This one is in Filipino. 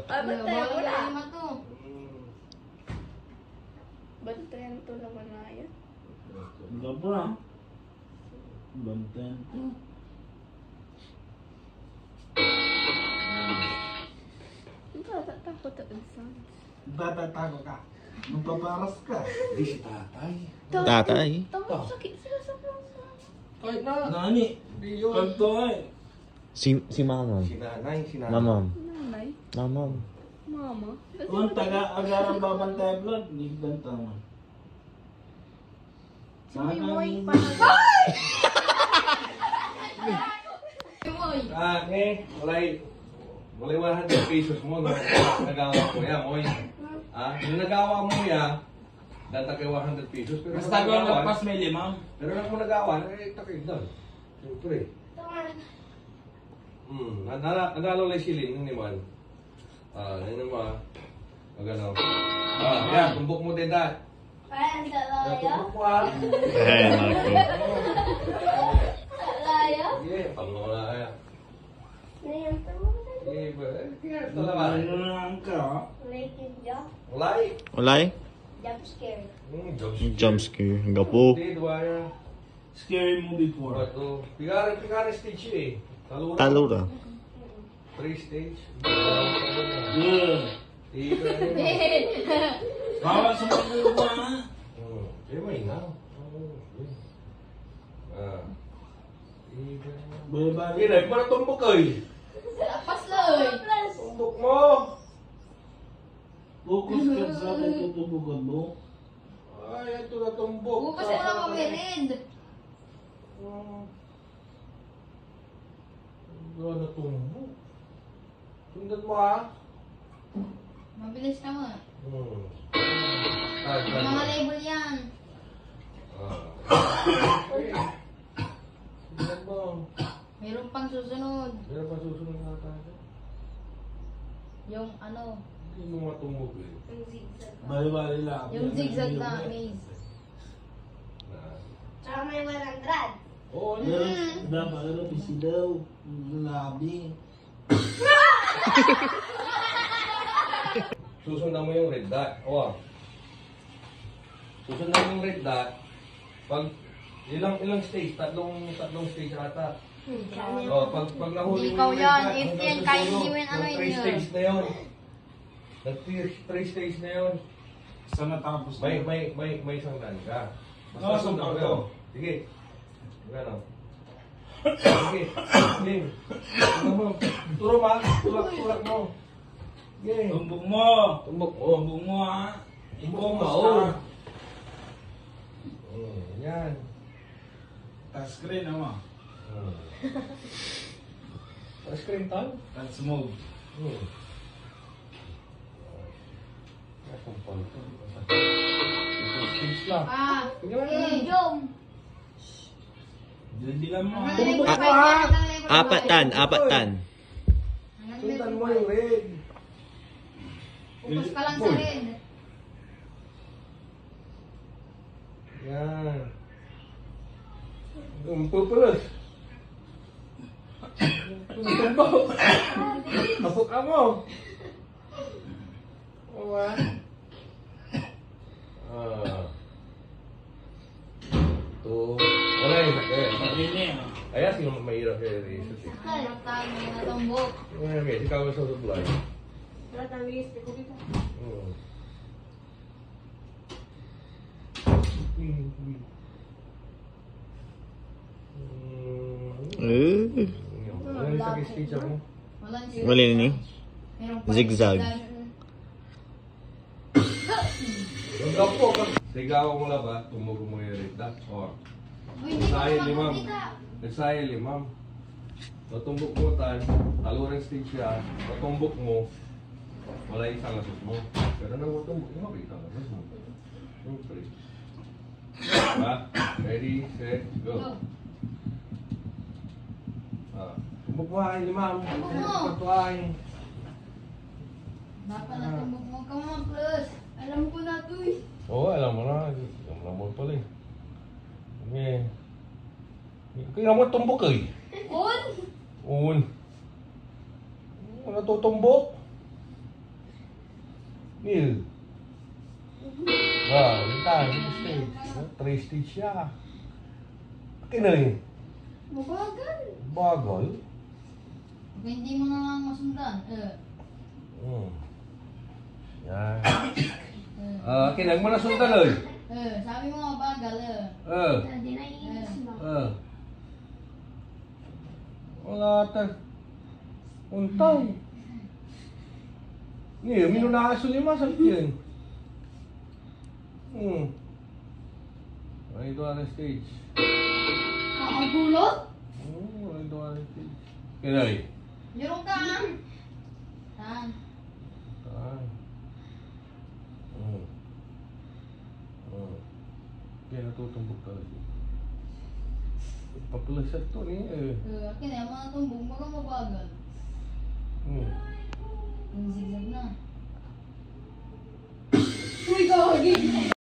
Bantayan mo na. Bantayan to naman na yan. Enggak pula. Bantayan to. Takot ang sounds. Tatago ka. Magpaparas ka. Hindi si tatay. Tatay. Tama, sakit sila sa puso. Kahit na. Nani? Hindi yun. Kanto ay. Si mamam. Si nanay, si nanay. Mamam. Nanay? Mamam. Mama? Kung taga-agarang babantay vlog, hindi banta mo. Si Moy pa Walay 100 pesos mo no? Nagawa ko yan, Moy. Yung nagawa mo yan, data kay 100 pesos. Pero Basta ko nagpas may limang. Pero lang mo nagawa, takay doon. Siyempre. Nag-alolay silin ni Man. Yan naman. Magano. Yan, tumbok mo din dahil. Parang sa layo. Tumbok mo ha. Eh, naku. Sa layo? Sige, pangawala kaya. Ngayon pa mo. Sige, kaya ito Ano naman. lang ka? Naked job. Walay. Ulay? Jump scare. Jump scare. Gapo. Hindi, dua yan. Scary movie 4. Bato. Pigari stage eh. Talura. 3 stage. Good. Iba yun. Bawal sa mga ba? Eh, may na. Bye-bye. Hindi, para tumbok eh. Lapas loy. Tumbok mo. Focus ka sa akin tutubugan mo. Ay, ito na tumbok. Bukas na lang mamirid. Wala na tumbok. Sundan mo ha. Mabilis ka mo. Ay, Mga label yan. Sundan mo. Mayroon pang susunod. Meron pa susunod na tayo. Yung ano, Hindi mo matumbok eh. Bye-bye lang. yung zigzag na maze. Tsaka may 100. Oo, Dapat ano, busy daw. Labi. Susundan mo yung red dot. Susundan mo yung red dot. Pag ilang stage? Tatlong stage ata. Pag nahuli Ikaw yung yan. red dot, If hanggang yan, sa kahit dulo, hindi mo yan, ano yung yun three yun. stage na yun. Nag-3 stage na yun. Saan natapos na? May sanglan ka. Ah, sundan ko. Sige. Gano. Sige. Sige. Ano mo? Turo ma. Tulak mo. Sige. Tumbok mo. Tumbok mo. Tumbok mo ha. Tumbok mo. Yan. Touchscreen naman. Screen time? Touch mode. Stage lang. Jom. Hindi lang mo. Apat tan. Sundan mo yung red. Focus ka lang sa red. Yan. Pupulos. Sundan mo. Pasok ka mo. Owa. Wala yung sakit. Ini. Kaya sino mahirap kaya rin. Tayo na tumbok. Ngayon, ikaw sa supply. Wala tayong list ko dito. Wala yung sakit stage ako. Wala Wala ni. Meron pa Zigzag. Huwag po. Sigaw mo lang ba? Tumugo mo yung red dot. Nagsayang limam. Nagsayang limam. Natumbok mo tan. Taluran stage siya. Natumbok mo. Wala yung sangasot mo. Pero nang matumbok mo, makita ka na mo. Siyempre. Diba? Ready, set, go. Tumbok mo ay limam. Tumbok mo. Patuay. Dapat na tumbok mo ka mga plus. Alam ko na to eh. Oo, alam mo na. Alam mo pala eh. Okay. Kaya mo tumbok eh. On! Un. Ano tutumbok? Ni. Ah, kita, ini stage. 3 stage siya. Kaya eh. Mabagal. Bagal. Kung hindi mo na lang masundan. Yan. Kinag mo na sundan eh. Sabi mo mabagal. Hindi na iinis mo. Wala tayo. Untay. Ni, minunaso ni Mas sakit yan. Ito ang stage. Ang gulot? Ito ang stage. Kaya eh. Meron ka ah. Tan. Kaya natutumbok ka lagi. Papulasat to ni. Kaya mga tumbong, mabagal. Hmm.